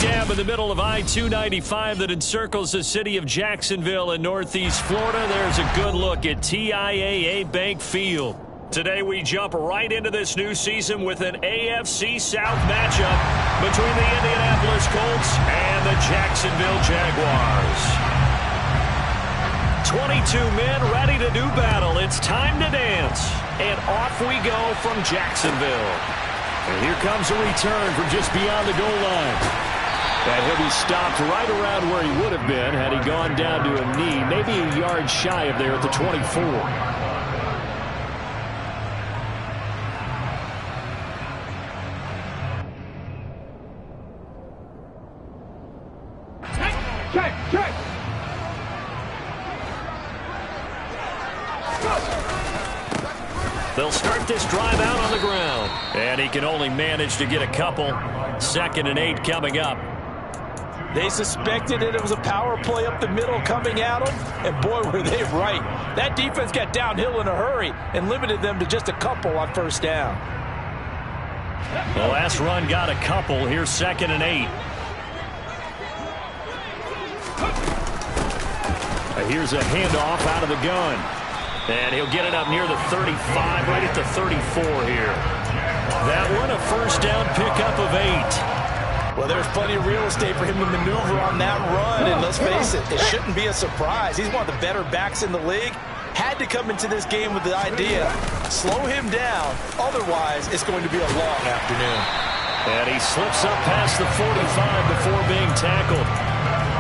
dam in the middle of I-295 that encircles the city of Jacksonville in northeast Florida. There's a good look at TIAA Bank Field. Today we jump right into this new season with an AFC South matchup between the Indianapolis Colts and the Jacksonville Jaguars. 22 men ready to do battle. It's time to dance. And off we go from Jacksonville. And here comes a return from just beyond the goal line. And he'll be stopped right around where he would have been had he gone down to a knee, maybe a yard shy of there at the 24. They'll start this drive out on the ground. And he can only manage to get a couple. 2nd and 8 coming up. They suspected it was a power play up the middle coming at them. And boy, were they right. That defense got downhill in a hurry and limited them to just a couple on 1st down. The last run got a couple. Here's 2nd and 8. Here's a handoff out of the gun. And he'll get it up near the 35, right at the 34 here. That one a 1st down pickup of 8. Well, there's plenty of real estate for him to maneuver on that run. And let's face it, it shouldn't be a surprise. He's one of the better backs in the league. Had to come into this game with the idea, slow him down. Otherwise, it's going to be a long afternoon. And he slips up past the 45 before being tackled.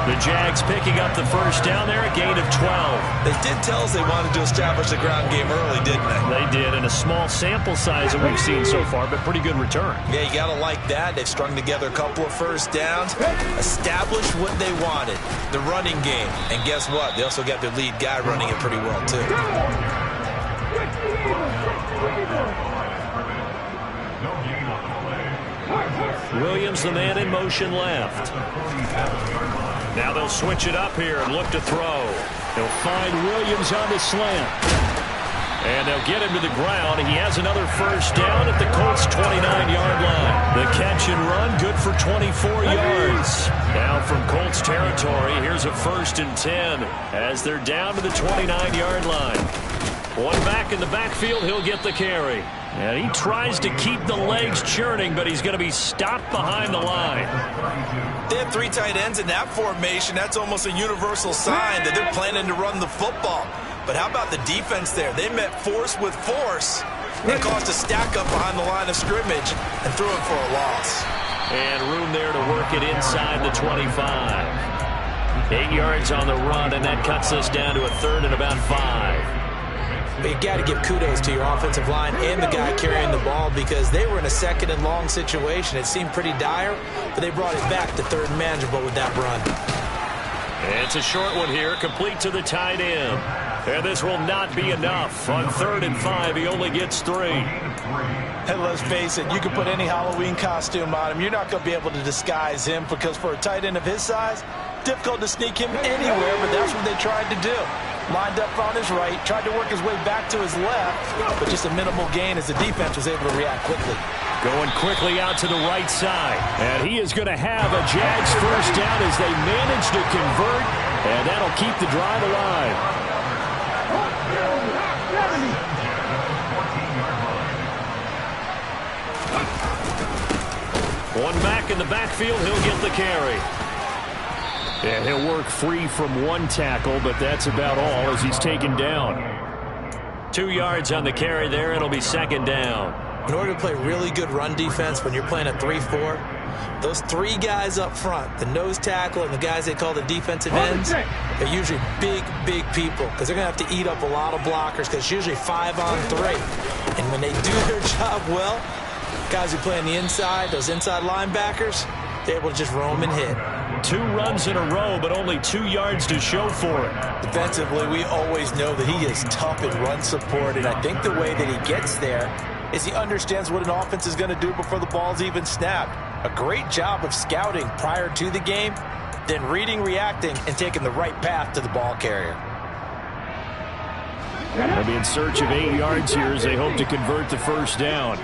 The Jags picking up the 1st down there, a gain of 12. They did tell us they wanted to establish the ground game early, didn't they? They did, in a small sample size that we've seen so far, but pretty good return. Yeah, you got to like that. They've strung together a couple of 1st downs, established what they wanted, the running game. And guess what? They also got their lead guy running it pretty well, too. Williams, the man in motion left. Now they'll switch it up here and look to throw. They'll find Williams on the slant. And they'll get him to the ground. He has another 1st down at the Colts' 29-yard line. The catch and run, good for 24 yards. Now from Colts territory, here's a 1st and 10 as they're down to the 29-yard line. One back in the backfield, he'll get the carry. And he tries to keep the legs churning, but he's going to be stopped behind the line. They have 3 tight ends in that formation. That's almost a universal sign that they're planning to run the football. But how about the defense there? They met force with force and caused a stack up behind the line of scrimmage and threw it for a loss. And room there to work it inside the 25. 8 yards on the run, and that cuts us down to a 3rd and about 5. But you got to give kudos to your offensive line and the guy carrying the ball because they were in a 2nd and long situation. It seemed pretty dire, but they brought it back to 3rd and manageable with that run. It's a short one here, complete to the tight end. And this will not be enough. On 3rd and 5, he only gets 3. And let's face it, you can put any Halloween costume on him. You're not going to be able to disguise him because for a tight end of his size, difficult to sneak him anywhere, but that's what they tried to do. Lined up on his right, tried to work his way back to his left, but just a minimal gain as the defense was able to react quickly. Going quickly out to the right side. And he is going to have a Jags 1st down as they manage to convert, and that'll keep the drive alive. One back in the backfield, he'll get the carry. And he'll work free from one tackle, but that's about all as he's taken down. 2 yards on the carry there. It'll be 2nd down. In order to play really good run defense when you're playing a 3-4, those 3 guys up front, the nose tackle and the guys they call the defensive ends, they're usually big people because they're going to have to eat up a lot of blockers because it's usually 5 on 3. And when they do their job well, guys who play on the inside, those inside linebackers, they're able to just roam and hit. 2 runs in a row, but only 2 yards to show for it. Defensively, we always know that he is tough in run support, and I think the way that he gets there is he understands what an offense is going to do before the ball's even snapped. A great job of scouting prior to the game, then reading, reacting, and taking the right path to the ball carrier. They'll be in search of 8 yards here as they hope to convert the 1st down.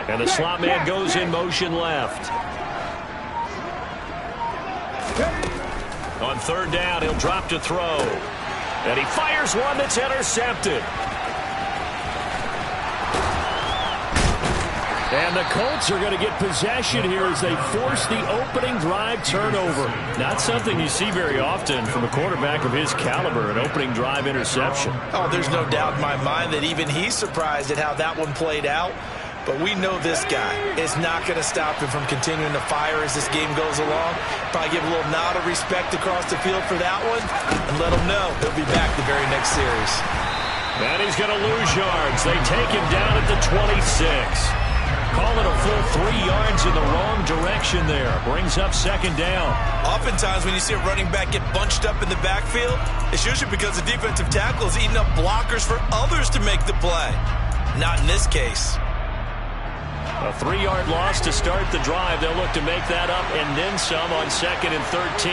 And the slot man goes in motion left. On third down, he'll drop to throw. And he fires one that's intercepted. And the Colts are going to get possession here as they force the opening drive turnover. Not something you see very often from a quarterback of his caliber, an opening drive interception. Oh, there's no doubt in my mind that even he's surprised at how that one played out. But we know this guy is not going to stop him from continuing to fire as this game goes along. Probably give a little nod of respect across the field for that one and let him know he'll be back the very next series. And he's going to lose yards. They take him down at the 26. Call it a full 3 yards in the wrong direction there. Brings up second down. Oftentimes when you see a running back get bunched up in the backfield, it's usually because the defensive tackle is eating up blockers for others to make the play. Not in this case. A 3-yard loss to start the drive. They'll look to make that up and then some on 2nd and 13.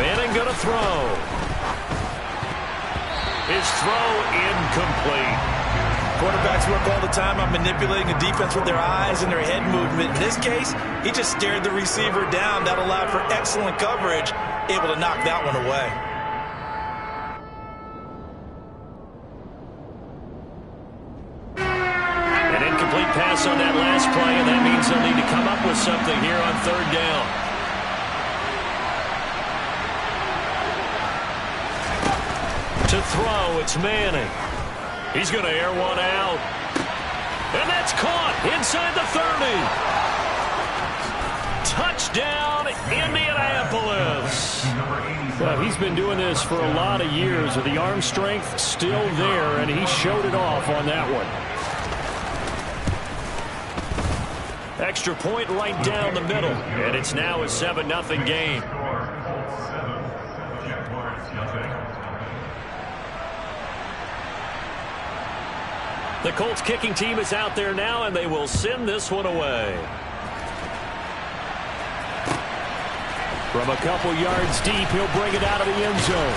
Manning going to throw. His throw incomplete. Quarterbacks work all the time on manipulating a defense with their eyes and their head movement. In this case, he just stared the receiver down. That allowed for excellent coverage, able to knock that one away. An incomplete pass on that last play, and that means they'll need to come up with something here on third down. To throw, it's Manning. He's going to air one out. And that's caught inside the 30. Touchdown, Indianapolis. Well, he's been doing this for a lot of years with the arm strength still there, and he showed it off on that one. Extra point right down the middle, and it's now a 7-0 game. The Colts kicking team is out there now, and they will send this one away. From a couple yards deep, he'll bring it out of the end zone.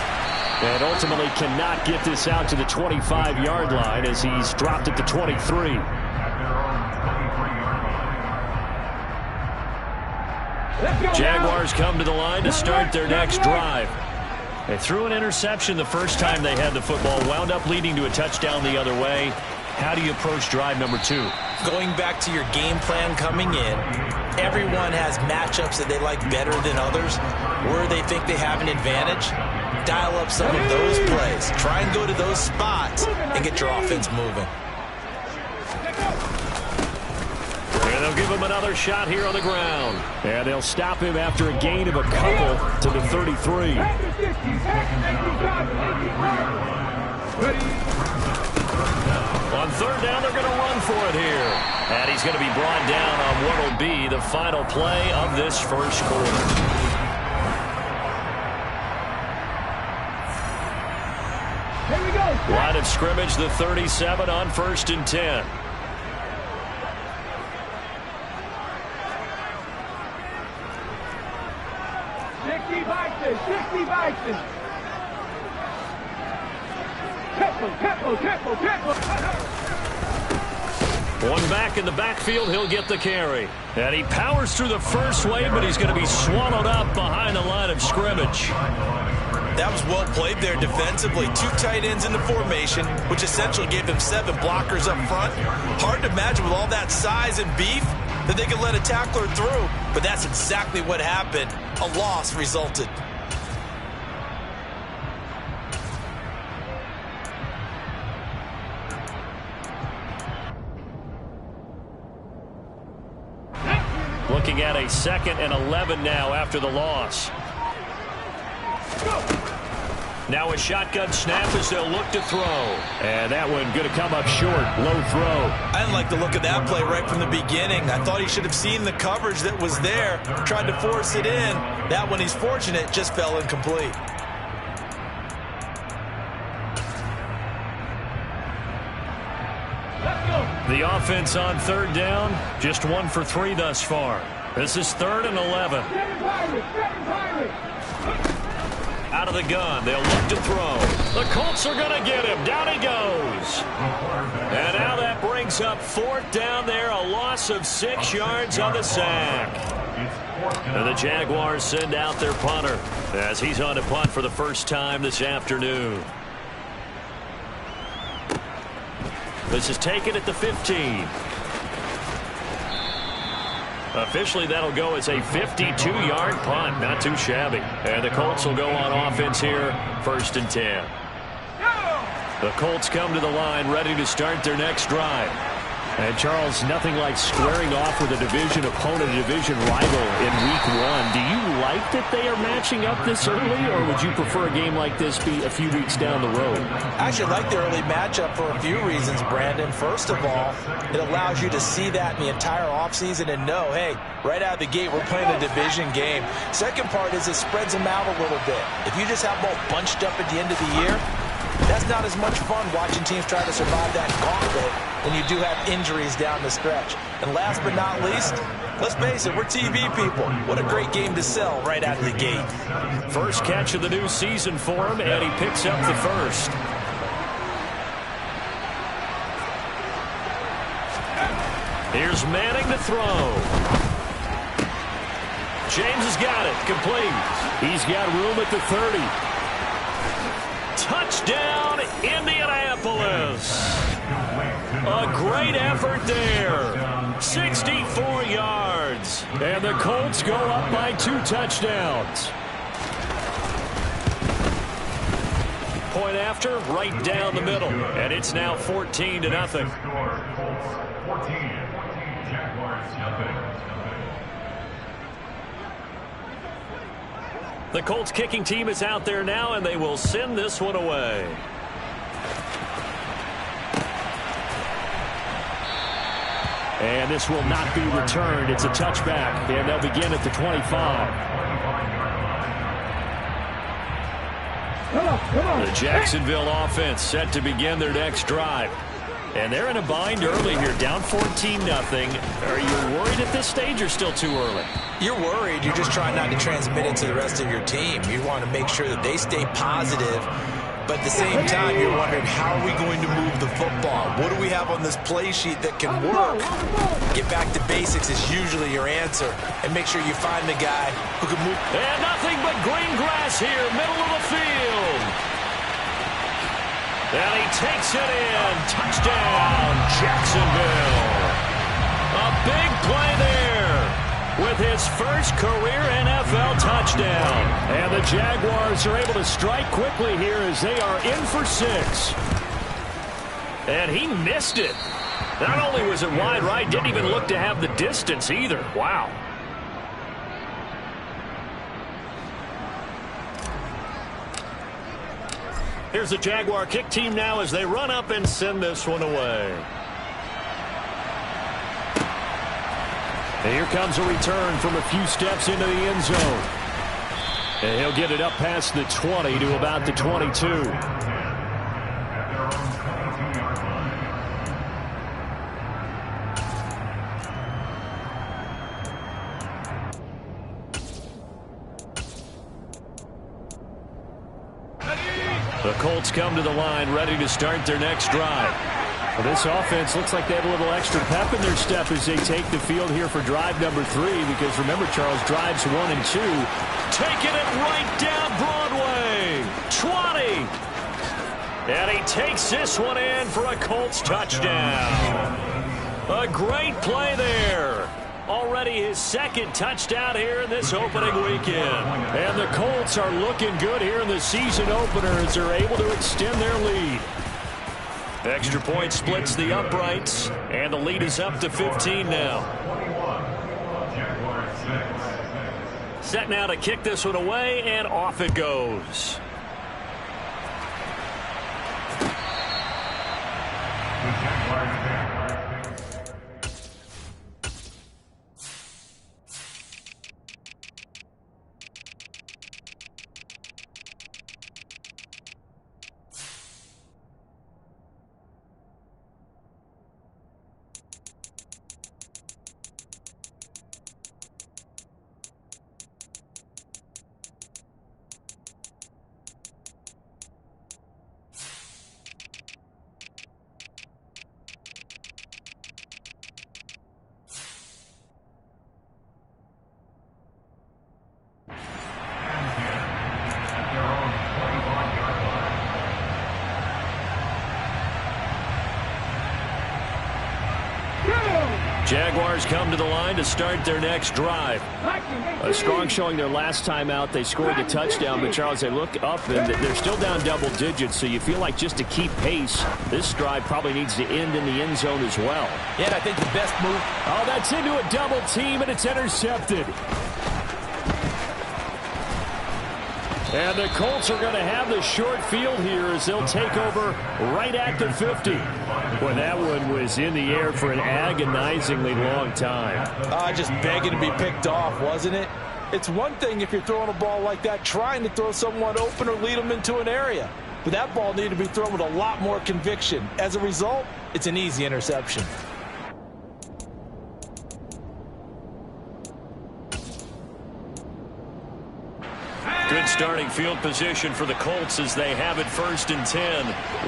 And ultimately cannot get this out to the 25-yard line as he's dropped at the 23. Jaguars come to the line to start their next drive. They threw an interception the first time they had the football, wound up leading to a touchdown the other way. How do you approach drive number 2? Going back to your game plan coming in, everyone has matchups that they like better than others, where they think they have an advantage. Dial up some of those plays. Try and go to those spots and get your offense moving. And they'll give him another shot here on the ground. And they'll stop him after a gain of a couple to the 33. On third down, they're going to run for it here. And he's going to be brought down on what will be the final play of this first quarter. Here we go. Line of scrimmage, the 37 on 1st and 10. One back in the backfield, he'll get the carry. And he powers through the first wave, but he's going to be swallowed up behind the line of scrimmage. That was well played there defensively. 2 tight ends in the formation, which essentially gave them 7 blockers up front. Hard to imagine with all that size and beef that they could let a tackler through, but that's exactly what happened. A loss resulted. Looking at a 2nd and 11 now after the loss. Now a shotgun snap as they'll look to throw. And that one going to come up short. Low throw. I didn't like the look of that play right from the beginning. I thought he should have seen the coverage that was there. Tried to force it in. That one, he's fortunate, just fell incomplete. The offense on third down, just 1 for 3 thus far. This is 3rd and 11. Out of the gun. They'll look to throw. The Colts are going to get him. Down he goes. And now that brings up 4th down there. A loss of 6 yards on the sack. And the Jaguars send out their punter as he's on to punt for the first time this afternoon. This is taken at the 15. Officially, that'll go as a 52-yard punt. Not too shabby. And the Colts will go on offense here, 1st and 10. The Colts come to the line, ready to start their next drive. And, Charles, nothing like squaring off with a division opponent, a division rival in Week 1. Do you like that they are matching up this early, or would you prefer a game like this be a few weeks down the road? I actually like the early matchup for a few reasons, Brandon. First of all, it allows you to see that in the entire offseason and know, hey, right out of the gate, we're playing a division game. Second part is it spreads them out a little bit. If you just have them all bunched up at the end of the year, that's not as much fun watching teams try to survive that gauntlet when you do have injuries down the stretch. And last but not least, let's face it, we're TV people. What a great game to sell right out of the gate. First catch of the new season for him, and he picks up the first. Here's Manning to throw. James has got it. Complete. He's got room at the 30. Touchdown, Indianapolis. A great effort there. 64 yards. And the Colts go up by 2 touchdowns. Point after, right down the middle. And it's now 14-0. The Colts kicking team is out there now, and they will send this one away. And this will not be returned. It's a touchback, and they'll begin at the 25. The Jacksonville offense set to begin their next drive. And they're in a bind early here, down 14-0. Are you worried at this stage or still too early? You're worried. You're just trying not to transmit it to the rest of your team. You want to make sure that they stay positive. But at the same time, you're wondering, how are we going to move the football? What do we have on this play sheet that can work? Get back to basics is usually your answer. And make sure you find the guy who can move. And nothing but green grass here, middle of the field. And he takes it in. Touchdown, Jacksonville. A big play there with his first career NFL touchdown. And the Jaguars are able to strike quickly here as they are in for 6. And he missed it. Not only was it wide right, didn't even look to have the distance either. Wow. Here's the Jaguar kick team now as they run up and send this one away. And here comes a return from a few steps into the end zone. And he'll get it up past the 20 to about the 22. The Colts come to the line ready to start their next drive. Well, this offense looks like they have a little extra pep in their step as they take the field here for drive number 3, because remember, Charles, drives 1 and 2. Taking it right down Broadway. 20. And he takes this one in for a Colts touchdown. A great play there. Already his second touchdown here in this opening weekend. And the Colts are looking good here in the season opener as they're able to extend their lead. Extra point splits the uprights, and the lead is up to 15 now. Set now to kick this one away, and off it goes. Jaguars come to the line to start their next drive. A strong showing their last time out. They scored the touchdown, but Charles, they look up and they're still down double digits, so you feel like just to keep pace, this drive probably needs to end in the end zone as well. Yeah, and I think the best move. Oh, that's into a double team, and it's intercepted. And the Colts are going to have the short field here as they'll take over right at the 50. Boy, that one was in the air for an agonizingly long time. Just begging to be picked off, wasn't it? It's one thing if you're throwing a ball like that, trying to throw someone open or lead them into an area. But that ball needed to be thrown with a lot more conviction. As a result, it's an easy interception. Good starting field position for the Colts as they have it 1st and 10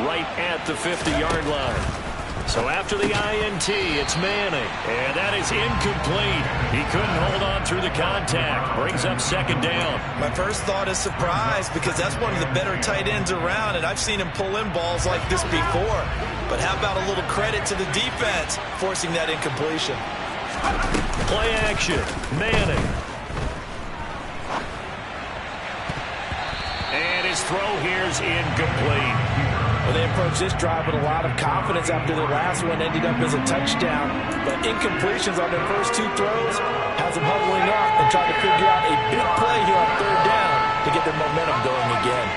right at the 50-yard line. So after the INT, it's Manning, and that is incomplete. He couldn't hold on through the contact. Brings up 2nd down. My first thought is surprise because that's one of the better tight ends around, and I've seen him pull in balls like this before. But how about a little credit to the defense forcing that incompletion? Play action, Manning. And his throw here is incomplete. Well, they approached this drive with a lot of confidence after their last one ended up as a touchdown. But incompletions on their first 2 throws has them huddling up and trying to figure out a big play here on 3rd down to get their momentum going again.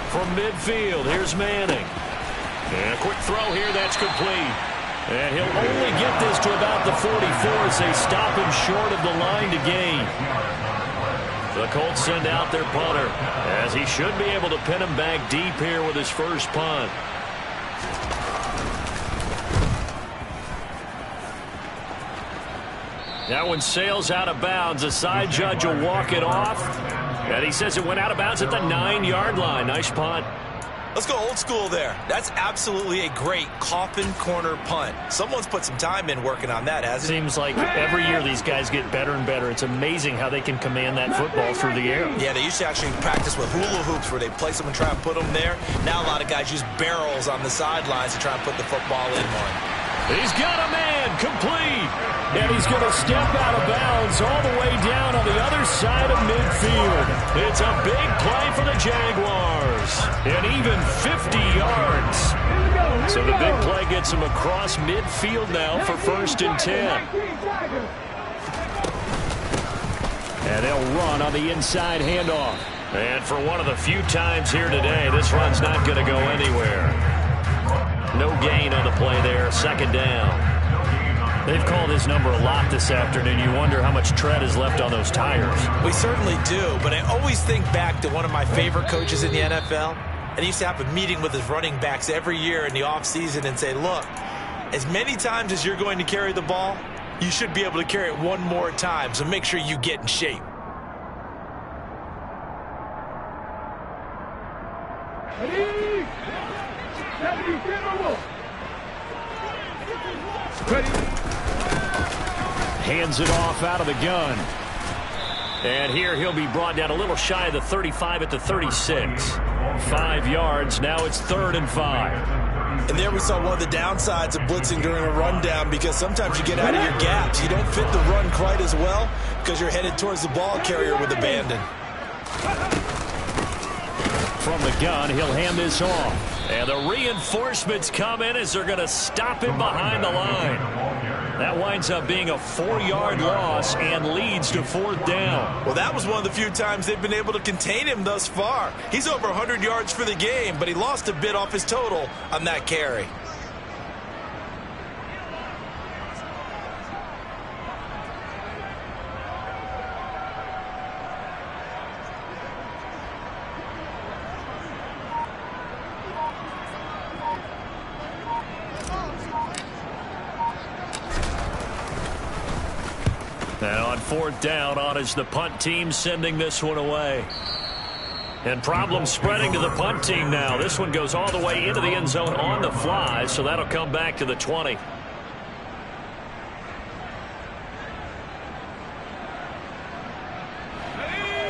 From midfield, here's Manning. And a quick throw here, that's complete. And he'll only get this to about the 44 as they stop him short of the line to gain. The Colts send out their punter, as he should be able to pin him back deep here with his first punt. That one sails out of bounds. The side judge will walk it off. And he says it went out of bounds at the 9-yard line. Nice punt. Let's go old school there. That's absolutely a great coffin corner punt. Someone's put some time in working on that, hasn't it? Seems like every year these guys get better and better. It's amazing how they can command that football through the air. Yeah, they used to actually practice with hula hoops where they place them and try and put them there. Now a lot of guys use barrels on the sidelines to try and put the football in one. He's got a man, complete. And he's going to step out of bounds all the way down on the other side of midfield. It's a big play for the Jaguars. And even 50 yards. So the big play gets him across midfield now for 1st and 10. And they'll run on the inside handoff. And for one of the few times here today, this run's not going to go anywhere. No gain on the play there, 2nd down. They've called his number a lot this afternoon. You wonder how much tread is left on those tires. We certainly do, but I always think back to one of my favorite coaches in the NFL. And he used to have a meeting with his running backs every year in the offseason and say, look, as many times as you're going to carry the ball, you should be able to carry it one more time, so make sure you get in shape. Hands it off out of the gun. And here he'll be brought down a little shy of the 35 at the 36. 5 yards. Now it's 3rd and 5. And there we saw one of the downsides of blitzing during a rundown because sometimes you get out of your gaps. You don't fit the run quite as well because you're headed towards the ball carrier with abandon. From the gun, he'll hand this off. And the reinforcements come in as they're going to stop him behind the line. That winds up being a 4-yard loss and leads to 4th down. Well, that was one of the few times they've been able to contain him thus far. He's over 100 yards for the game, but he lost a bit off his total on that carry. And on 4th down, on is the punt team sending this one away. And problems spreading to the punt team now. This one goes all the way into the end zone on the fly, so that'll come back to the 20.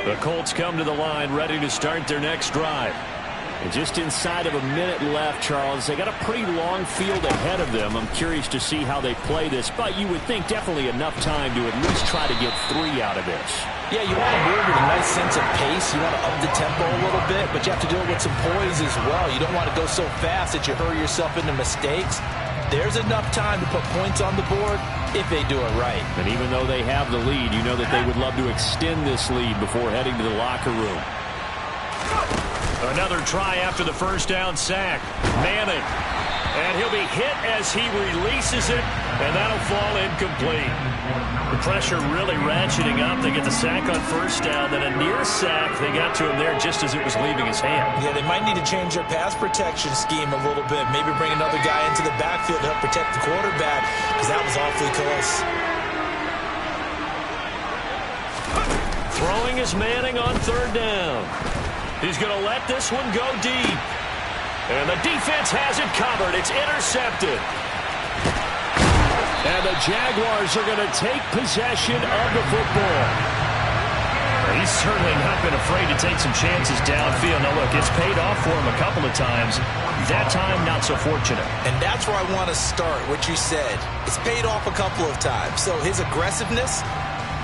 The Colts come to the line ready to start their next drive. And just inside of a minute left, Charles, they got a pretty long field ahead of them. I'm curious to see how they play this, but you would think definitely enough time to at least try to get 3 out of this. Yeah, you want to move with a nice sense of pace. You want to up the tempo a little bit, but you have to do it with some poise as well. You don't want to go so fast that you hurry yourself into mistakes. There's enough time to put points on the board if they do it right. And even though they have the lead, you know that they would love to extend this lead before heading to the locker room. Another try after the first down sack. Manning. And he'll be hit as he releases it, and that'll fall incomplete. The pressure really ratcheting up. They get the sack on first down, then a near sack. They got to him there just as it was leaving his hand. Yeah, they might need to change their pass protection scheme a little bit. Maybe bring another guy into the backfield to help protect the quarterback, because that was awfully close. Throwing is Manning on third down. He's going to let this one go deep. And the defense has it covered. It's intercepted. And the Jaguars are going to take possession of the football. He's certainly not been afraid to take some chances downfield. Now, look, it's paid off for him a couple of times. That time, not so fortunate. And that's where I want to start, what you said. It's paid off a couple of times. So his aggressiveness,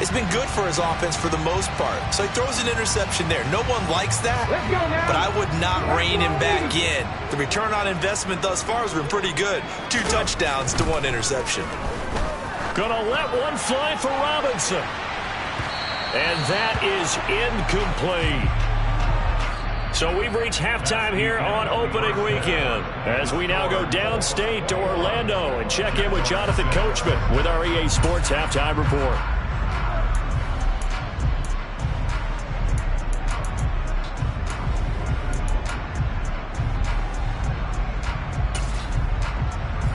it's been good for his offense for the most part. So he throws an interception there. No one likes that, but I would not rein him back in. The return on investment thus far has been pretty good. 2 touchdowns to 1 interception. Gonna let one fly for Robinson. And that is incomplete. So we've reached halftime here on opening weekend as we now go downstate to Orlando and check in with Jonathan Coachman with our EA Sports Halftime Report.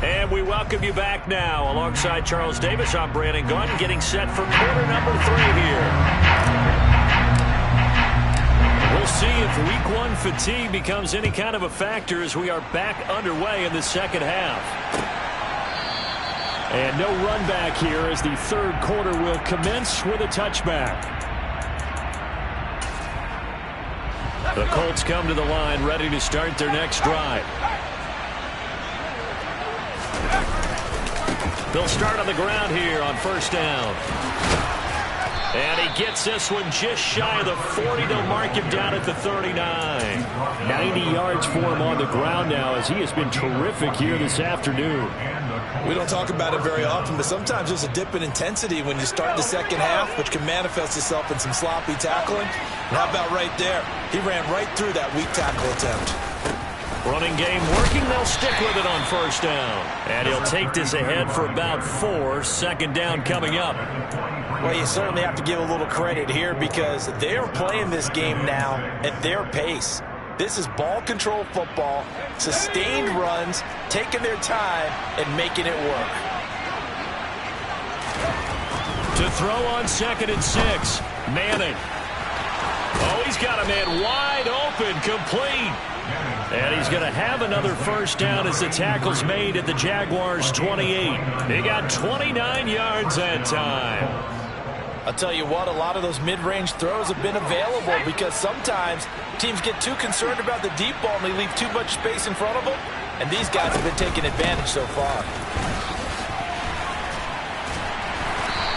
And we welcome you back now. Alongside Charles Davis, I'm Brandon Gaudin, getting set for quarter number 3 here. We'll see if week 1 fatigue becomes any kind of a factor as we are back underway in the second half. And no run back here as the third quarter will commence with a touchback. The Colts come to the line ready to start their next drive. They'll start on the ground here on first down. And he gets this one just shy of the 40. They'll mark him down at the 39. 90 yards for him on the ground now as he has been terrific here this afternoon. We don't talk about it very often, but sometimes there's a dip in intensity when you start the second half, which can manifest itself in some sloppy tackling. And how about right there? He ran right through that weak tackle attempt. Running game working. They'll stick with it on first down. And he'll take this ahead for about 4. Second down coming up. Well, you certainly have to give a little credit here because they're playing this game now at their pace. This is ball control football, sustained runs, taking their time and making it work. To throw on 2nd and 6. Manning. Oh, he's got a man wide open, complete. And he's going to have another first down as the tackle's made at the Jaguars' 28. They got 29 yards that time. I'll tell you what, a lot of those mid-range throws have been available because sometimes teams get too concerned about the deep ball and they leave too much space in front of them. And these guys have been taking advantage so far.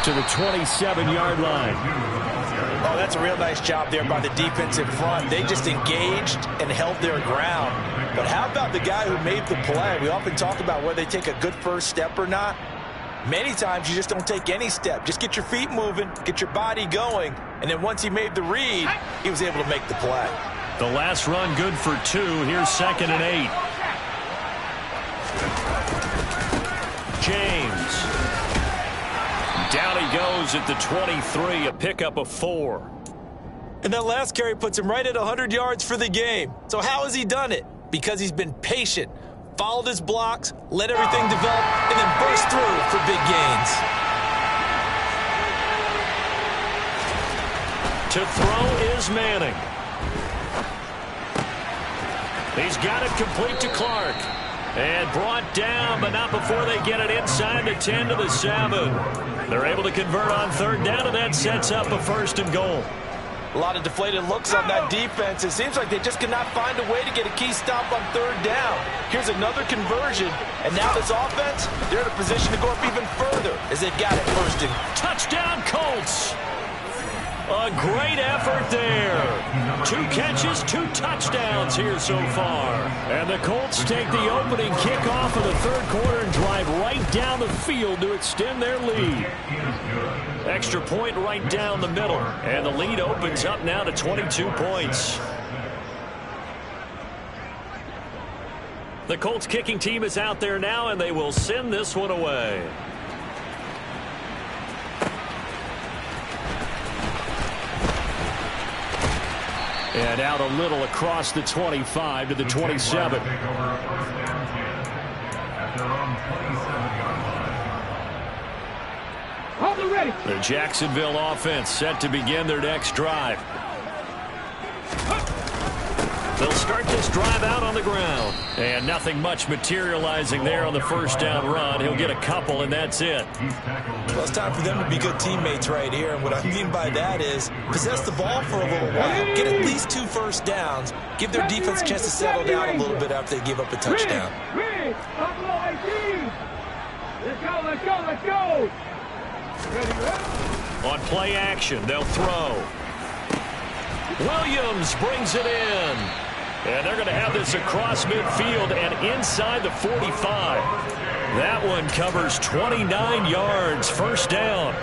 To the 27-yard line. Oh, that's a real nice job there by the defensive front. They just engaged and held their ground. But how about the guy who made the play? We often talk about whether they take a good first step or not. Many times you just don't take any step. Just get your feet moving, get your body going, and then once he made the read, he was able to make the play. The last run good for 2. Here's 2nd and 8. James. Down he goes at the 23, a pickup of 4. And that last carry puts him right at 100 yards for the game. So how has he done it? Because he's been patient, followed his blocks, let everything develop, and then burst through for big gains. To throw is Manning. He's got it complete to Clark. And brought down, but not before they get it inside the 10 to the 7. They're able to convert on third down, and that sets up a 1st and goal. A lot of deflated looks on that defense. It seems like they just cannot find a way to get a key stop on third down. Here's another conversion, and now this offense, they're in a position to go up even further as they've got it first and touchdown Colts. A great effort there. 2 catches, 2 touchdowns here so far. And the Colts take the opening kickoff of the third quarter and drive right down the field to extend their lead. Extra point right down the middle. And the lead opens up now to 22 points. The Colts kicking team is out there now, and they will send this one away. And out a little across the 25 to the 27. The Jacksonville offense set to begin their next drive. They'll start this drive out on the ground. And nothing much materializing there on the first down run. He'll get a couple, and that's it. Well, it's time for them to be good teammates right here. And what I mean by that is possess the ball for a little while. Get at least 2 first downs. Give their defense a chance to settle down a little bit after they give up a touchdown. Let's go. On play action, they'll throw. Williams brings it in. And they're going to have this across midfield and inside the 45. That one covers 29 yards, first down.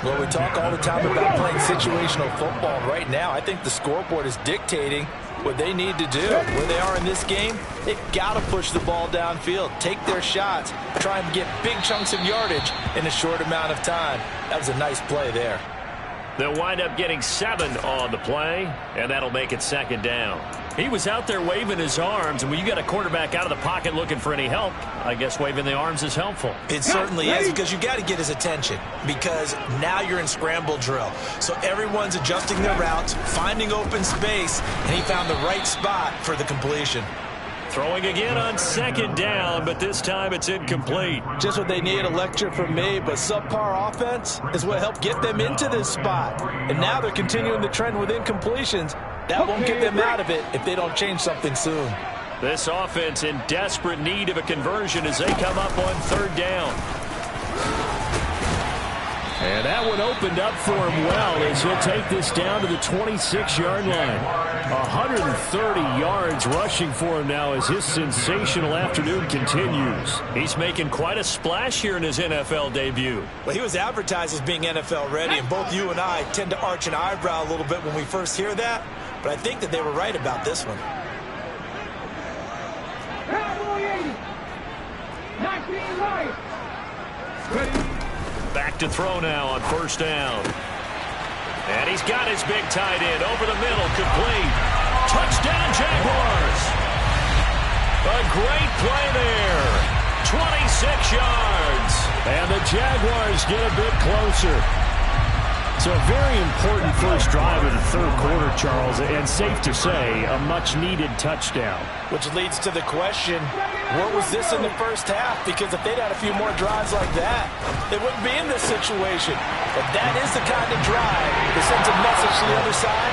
Well, we talk all the time about playing situational football. Right now, I think the scoreboard is dictating what they need to do. Where they are in this game, they've got to push the ball downfield, take their shots, try and get big chunks of yardage in a short amount of time. That was a nice play there. They'll wind up getting 7 on the play, and that'll make it second down. He was out there waving his arms, and when you got a quarterback out of the pocket looking for any help, I guess waving the arms is helpful. It certainly is, because you got to get his attention, because now you're in scramble drill. So everyone's adjusting their routes, finding open space, and he found the right spot for the completion. Throwing again on second down, but this time it's incomplete. Just what they need, a lecture from me, but subpar offense is what helped get them into this spot. And now they're continuing the trend with incompletions. That won't get them out of it if they don't change something soon. This offense in desperate need of a conversion as they come up on third down. And that one opened up for him well as he'll take this down to the 26-yard line. 130 yards rushing for him now as his sensational afternoon continues. He's making quite a splash here in his NFL debut. Well, he was advertised as being NFL ready, and both you and I tend to arch an eyebrow a little bit when we first hear that, but I think that they were right about this one. Back to throw now on first down. And he's got his big tight end over the middle, complete. Touchdown, Jaguars. A great play there. 26 yards. And the Jaguars get a bit closer. So a very important first drive of the third quarter, Charles, and safe to say, a much-needed touchdown. Which leads to the question, what was this in the first half? Because if they'd had a few more drives like that, they wouldn't be in this situation. But that is the kind of drive that sends a message to the other side.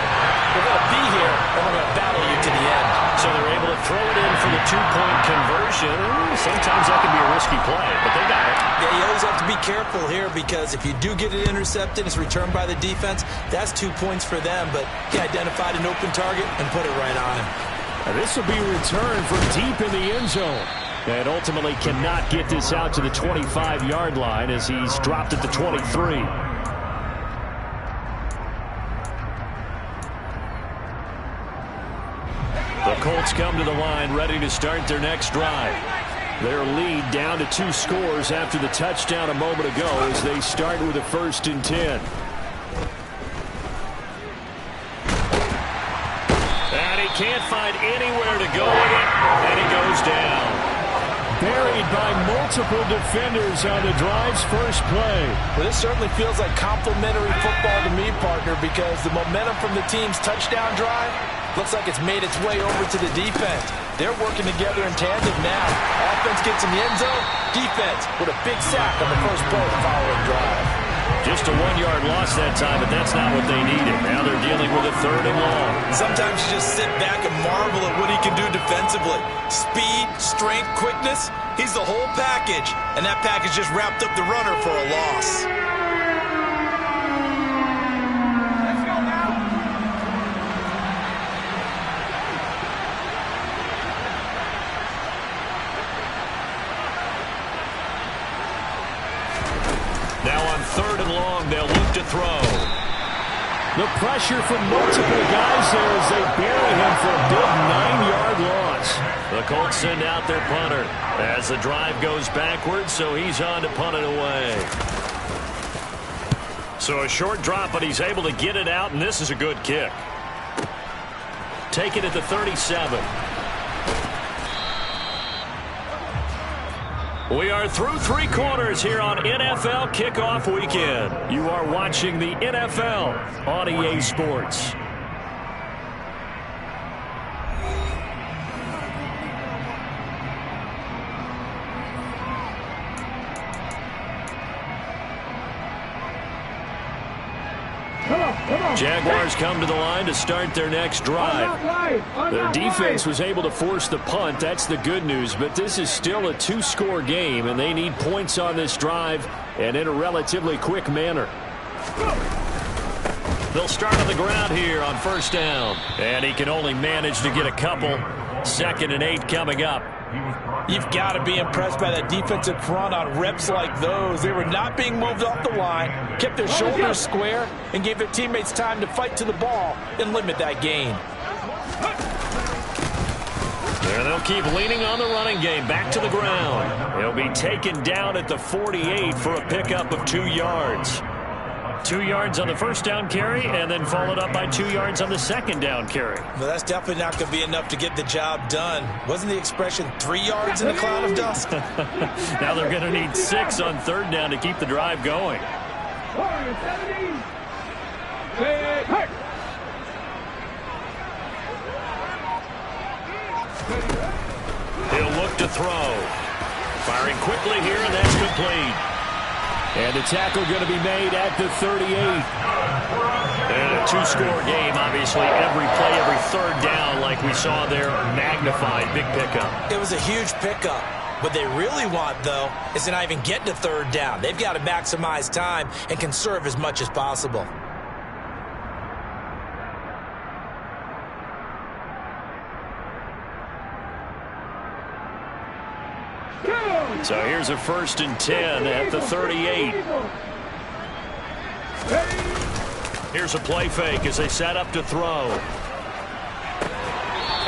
We're going to be here, and we're going to battle you to the end. So they're able to throw it in for the 2-point conversion. Sometimes that can be a risky play, but they got it. Yeah, you always have to be careful here because if you do get it intercepted, it's returned by the defense, that's 2 points for them. But he identified an open target and put it right on him. And this will be returned from deep in the end zone. And ultimately cannot get this out to the 25-yard line as he's dropped at the 23. The Colts come to the line ready to start their next drive. Their lead down to 2 scores after the touchdown a moment ago as they start with a 1st and 10. And he can't find anywhere to go with it, and he goes down. Buried by multiple defenders on the drive's first play. Well, this certainly feels like complimentary football to me, partner, because the momentum from the team's touchdown drive looks like it's made its way over to the defense. They're working together in tandem now. Offense gets in the end zone. Defense with a big sack on the first play of the following drive. Just a 1-yard loss that time, but that's not what they needed. Now they're dealing with a 3rd and long. Sometimes you just sit back and marvel at what he can do defensively. Speed, strength, quickness, he's the whole package. And that package just wrapped up the runner for a loss. Now on 3rd and long, they'll look to throw. The pressure from multiple guys there as they bury him for a big 9-yard loss. The Colts send out their punter as the drive goes backwards, so he's on to punt it away. So a short drop, but he's able to get it out, and this is a good kick. Take it at the 37. We are through 3 quarters here on NFL Kickoff Weekend. You are watching the NFL on EA Sports. Jaguars come to the line to start their next drive. Their defense was able to force the punt. That's the good news. But this is still a 2-score game, and they need points on this drive and in a relatively quick manner. They'll start on the ground here on 1st down. And he can only manage to get a couple. 2nd and 8 coming up. You've got to be impressed by that defensive front on reps like those. They were not being moved off the line, kept their shoulders square, and gave their teammates time to fight to the ball and limit that gain. There they'll keep leaning on the running game. Back to the ground. He'll be taken down at the 48 for a pickup of 2 yards. 2 yards on the 1st down carry, and then followed up by 2 yards on the 2nd down carry. Well, that's definitely not going to be enough to get the job done. Wasn't the expression 3 yards in a cloud of dust? Now they're going to need 6 on 3rd down to keep the drive going. He'll look to throw. Firing quickly here, and that's complete. And the tackle going to be made at the 38. And a 2-score game, obviously. Every play, every 3rd down, like we saw there, magnified. Big pickup. It was a huge pickup. What they really want, though, is to not even get to 3rd down. They've got to maximize time and conserve as much as possible. So here's a 1st and 10 at the 38. Here's a play fake as they set up to throw.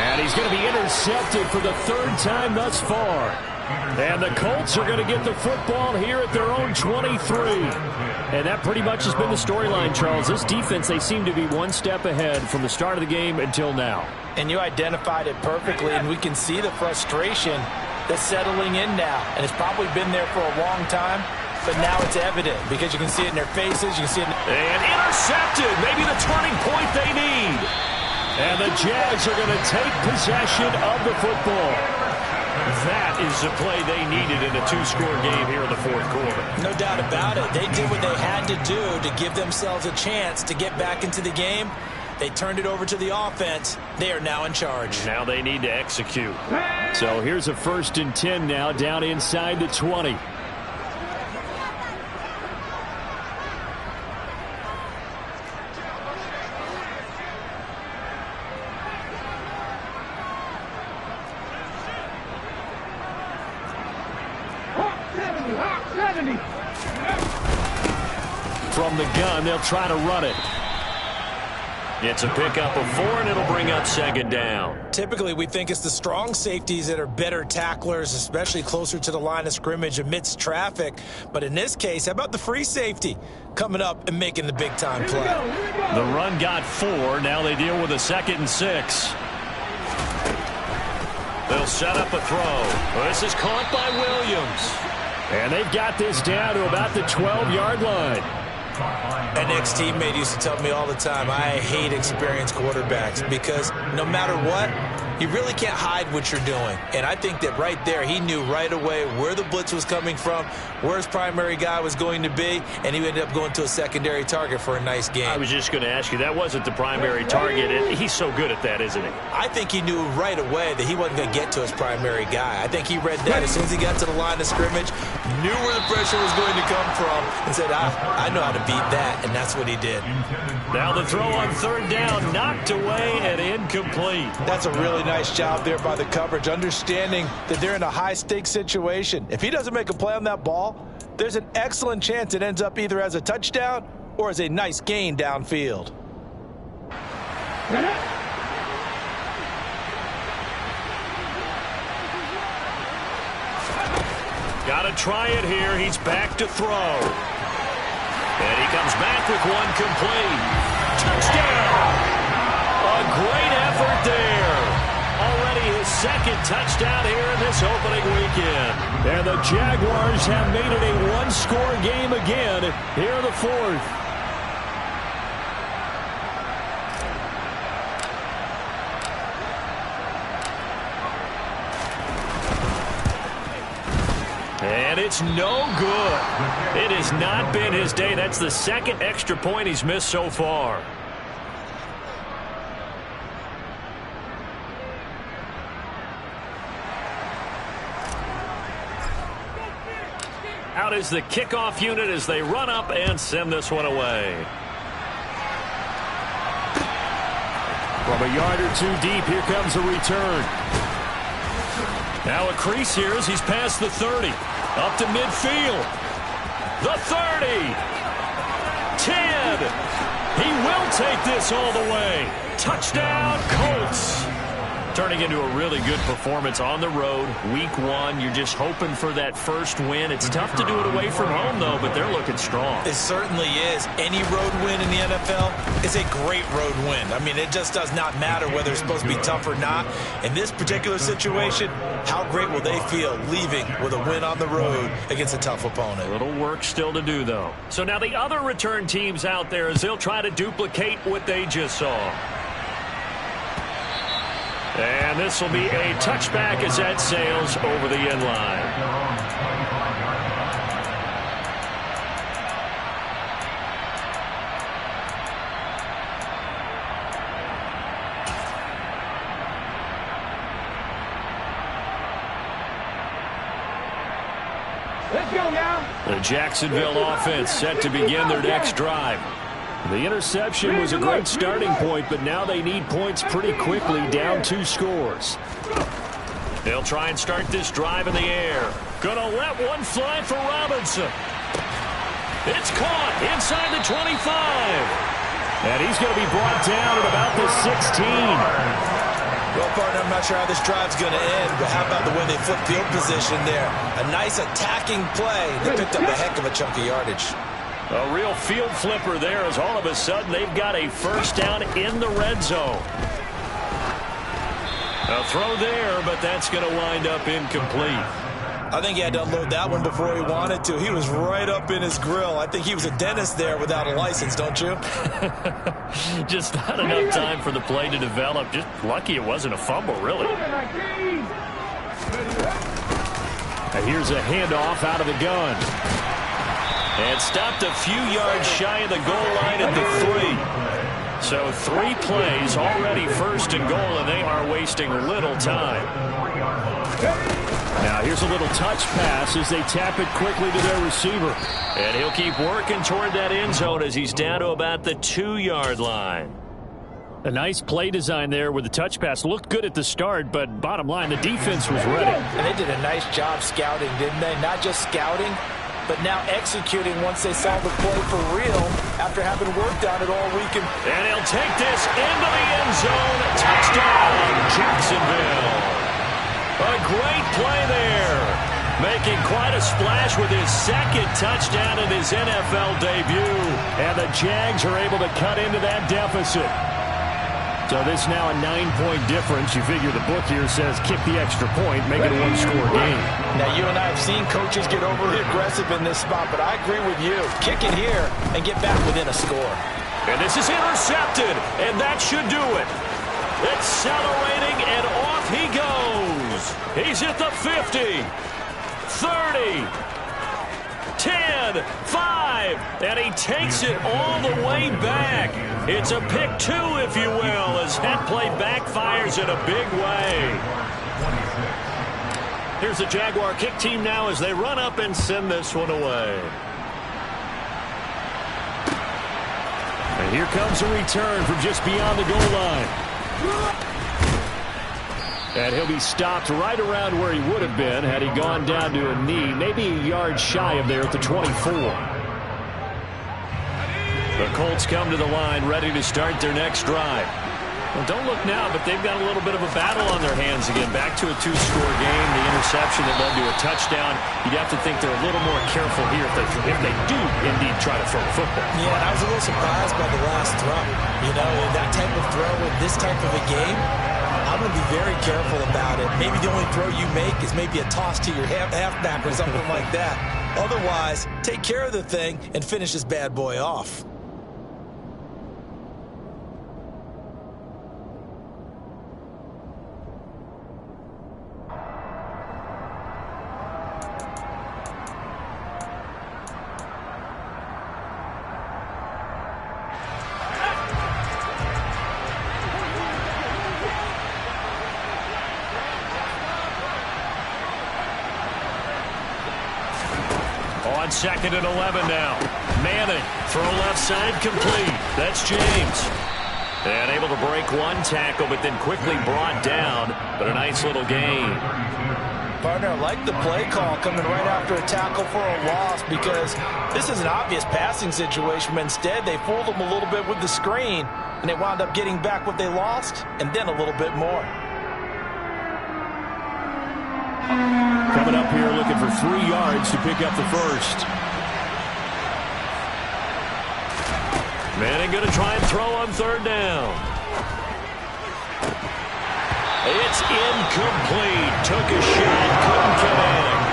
And he's going to be intercepted for the 3rd time thus far. And the Colts are going to get the football here at their own 23. And that pretty much has been the storyline, Charles. This defense, they seem to be one step ahead from the start of the game until now. And you identified it perfectly, and we can see the frustration that's settling in now. And it's probably been there for a long time, but now it's evident because you can see it in their faces. You can see it. And intercepted. Maybe the turning point they need. And the Jags are going to take possession of the football. That is the play they needed in a 2-score game here in the 4th quarter. No doubt about it. They did what they had to do to give themselves a chance to get back into the game. They turned it over to the offense. They are now in charge. Now they need to execute. So here's a 1st and 10 now down inside the 20. From the gun, they'll try to run it. It's a pickup of 4, and it'll bring up 2nd down. Typically, we think it's the strong safeties that are better tacklers, especially closer to the line of scrimmage amidst traffic. But in this case, how about the free safety coming up and making the big-time play? The run got 4. Now they deal with a 2nd and 6. They'll set up a throw. This is caught by Williams. And they've got this down to about the 12-yard line. An ex-teammate used to tell me all the time, I hate experienced quarterbacks because no matter what, you really can't hide what you're doing. And I think that right there, he knew right away where the blitz was coming from, where his primary guy was going to be, and he ended up going to a secondary target for a nice game. I was just going to ask you, that wasn't the primary target. He's so good at that, isn't he? I think he knew right away that he wasn't going to get to his primary guy. I think he read that as soon as he got to the line of scrimmage, knew where the pressure was going to come from, and said, I know how to beat that, and that's what he did. Now the throw on third down, knocked away and incomplete. That's a really nice job there by the coverage, understanding that they're in a high-stakes situation. If he doesn't make a play on that ball, there's an excellent chance it ends up either as a touchdown or as a nice gain downfield. Got to try it here. He's back to throw. And he comes back with one complete. Touchdown! A great effort there. Already his second touchdown here in this opening weekend. And the Jaguars have made it a one-score game again here in the fourth. And it's no good. It has not been his day. That's the second extra point he's missed so far. Out is the kickoff unit as they run up and send this one away. From a yard or two deep, here comes a return. Now a crease here as he's past the 30. Up to midfield. The 30. 10. He will take this all the way. Touchdown, Colts. Turning into a really good performance on the road. Week 1, you're just hoping for that first win. It's tough to do it away from home, though, but they're looking strong. It certainly is. Any road win in the NFL is a great road win. I mean, it just does not matter whether it's supposed to be tough or not. In this particular situation, how great will they feel leaving with a win on the road against a tough opponent? A little work still to do, though. So now the other return teams out there as they'll try to duplicate what they just saw. And this will be a touchback as that sails over the end line. Let's go now. The Jacksonville offense set to begin their next drive. The interception was a great starting point, but now they need points pretty quickly, down 2 scores. They'll try and start this drive in the air. Gonna let one fly for Robinson. It's caught inside the 25. And he's going to be brought down at about the 16. Well, partner, I'm not sure how this drive's going to end, but how about the way they flip field position there? A nice attacking play that picked up a heck of a chunk of yardage. A real field flipper there as all of a sudden they've got a first down in the red zone. A throw there, but that's going to wind up incomplete. I think he had to unload that one before he wanted to. He was right up in his grill. I think he was a dentist there without a license, don't you? Just not enough time for the play to develop. Just lucky it wasn't a fumble, really. And here's a handoff out of the gun. And stopped a few yards shy of the goal line at the 3. So 3 plays already first and goal, and they are wasting little time. Now here's a little touch pass as they tap it quickly to their receiver. And he'll keep working toward that end zone as he's down to about the 2-yard line. A nice play design there with the touch pass. Looked good at the start, but bottom line, the defense was ready. And they did a nice job scouting, didn't they? Not just scouting, but now executing once they saw the play for real after having worked on it all weekend. And he'll take this into the end zone. Touchdown, Jacksonville. A great play there. Making quite a splash with his second touchdown in his NFL debut. And the Jags are able to cut into that deficit. So this now a 9-point difference. You figure the book here says kick the extra point, make it a one-score game. Now, you and I have seen coaches get overly aggressive in this spot, but I agree with you. Kick it here and get back within a score. And this is intercepted, and that should do it. Accelerating, and off he goes. He's at the 50, 30, 10, 5, and he takes it all the way back. It's a pick two, if you will, as that play backfires in a big way. Here's the Jaguar kick team now as they run up and send this one away. And here comes a return from just beyond the goal line. And he'll be stopped right around where he would have been had he gone down to a knee, maybe a yard shy of there at the 24. The Colts come to the line ready to start their next drive. Well, don't look now, but they've got a little bit of a battle on their hands again. Back to a two-score game. The interception that led to a touchdown. You'd have to think they're a little more careful here if they do indeed try to throw the football. Yeah, and I was a little surprised by the last throw. You know, that type of throw in this type of a game, I'm going to be very careful about it. Maybe the only throw you make is maybe a toss to your halfback or something like that. Otherwise, take care of the thing and finish this bad boy off. Second and 11 now. Manning, throw left side, complete. That's James. And able to break one tackle, but then quickly brought down. But a nice little gain. Partner, I like the play call coming right after a tackle for a loss because this is an obvious passing situation, but instead they fooled them a little bit with the screen, and they wound up getting back what they lost, and then a little bit more. Coming up here looking for 3 yards to pick up the first. Manning going to try and throw on third down. It's incomplete. Took a shot, couldn't connect.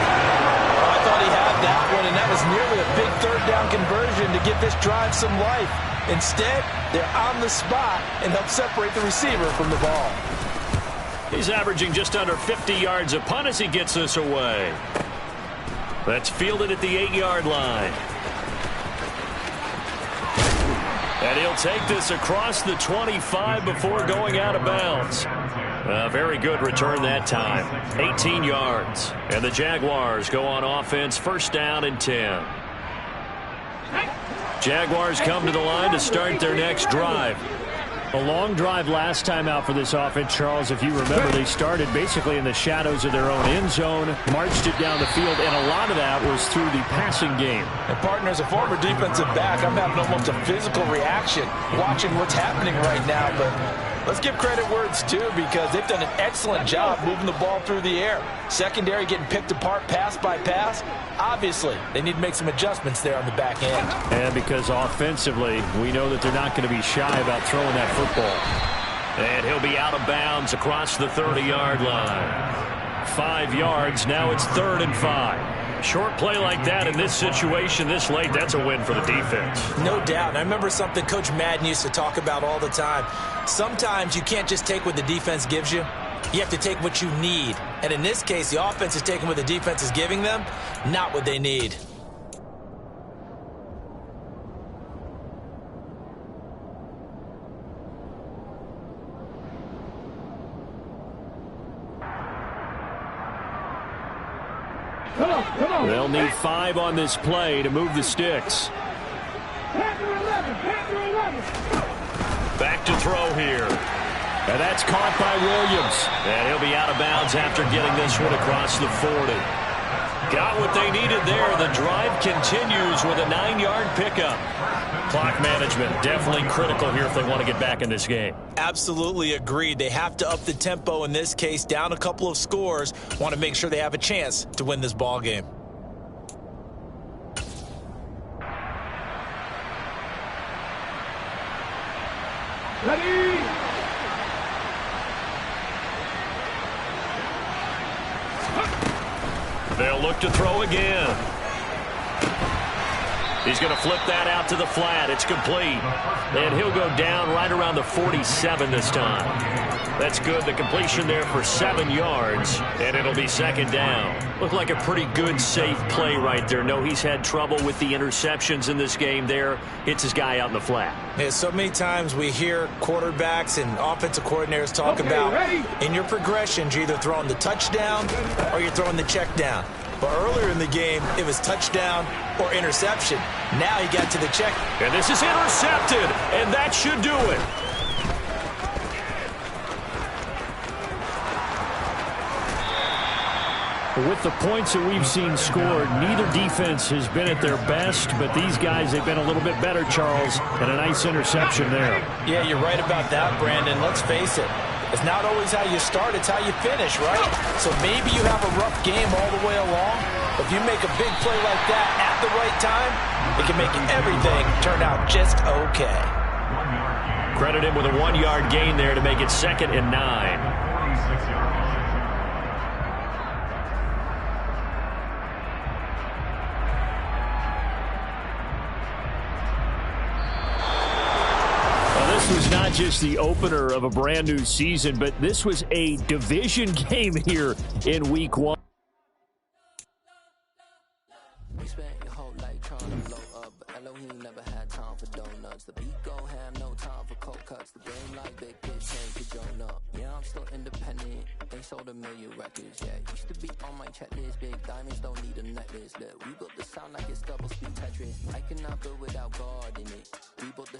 I thought he had that one, and that was nearly a big third down conversion to give this drive some life. Instead, they're on the spot and help separate the receiver from the ball. He's averaging just under 50 yards a punt as he gets this away. That's fielded at the 8-yard line. And he'll take this across the 25 before going out of bounds. A very good return that time. 18 yards. And the Jaguars go on offense, first down and 10. Jaguars come to the line to start their next drive. A long drive last time out for this offense, Charles. If you remember, they started basically in the shadows of their own end zone, marched it down the field, and a lot of that was through the passing game. And partner, as a former defensive back, I'm having almost a physical reaction watching what's happening right now. But let's give credit where it's due because they've done an excellent job moving the ball through the air. Secondary getting picked apart pass by pass. Obviously, they need to make some adjustments there on the back end. And because offensively, we know that they're not going to be shy about throwing that football. And he'll be out of bounds across the 30-yard line. 5 yards, now it's 3rd and 5. Short play like that in this situation this late, that's a win for the defense. No doubt. I remember something Coach Madden used to talk about all the time. Sometimes you can't just take what the defense gives you. You have to take what you need. And in this case, the offense is taking what the defense is giving them, not what they need. They'll need 5 on this play to move the sticks. Back to throw here. And that's caught by Williams. And he'll be out of bounds after getting this one across the 40. Got what they needed there. The drive continues with a 9-yard pickup. Clock management definitely critical here if they want to get back in this game. Absolutely agreed. They have to up the tempo in this case, down a couple of scores. Want to make sure they have a chance to win this ball game. Ready, They'll look to throw again. He's going to flip that out to the flat. It's complete. And he'll go down right around the 47 this time. That's good. The completion there for 7 yards, and it'll be second down. Looked like a pretty good, safe play right there. No, he's had trouble with the interceptions in this game there. Hits his guy out in the flat. Yeah, so many times we hear quarterbacks and offensive coordinators talk about in your progressions, you're either throwing the touchdown or you're throwing the check down. But earlier in the game, it was touchdown or interception. Now he got to the check. And this is intercepted, and that should do it. With the points that we've seen scored, neither defense has been at their best, but these guys, they've been a little bit better, Charles, and a nice interception there. Yeah, you're right about that, Brandon. Let's face it. It's not always how you start, it's how you finish, right? So maybe you have a rough game all the way along, but if you make a big play like that at the right time, it can make everything turn out just okay. Credit him with a 1-yard gain there to make it 2nd and 9. This was not just the opener of a brand new season, but this was a division game here in week 1. We spent your whole life trying to blow up, but Elohim never had time for donuts. The beat go have no time for cold cuts. The game like big pitch came to join up. Yeah, I'm still independent. They sold 1 million records. Yeah, used to be on my checklist. Big diamonds don't need a necklace. Look, we built the sound like it's double speed Tetris. I cannot build without God in it. We built the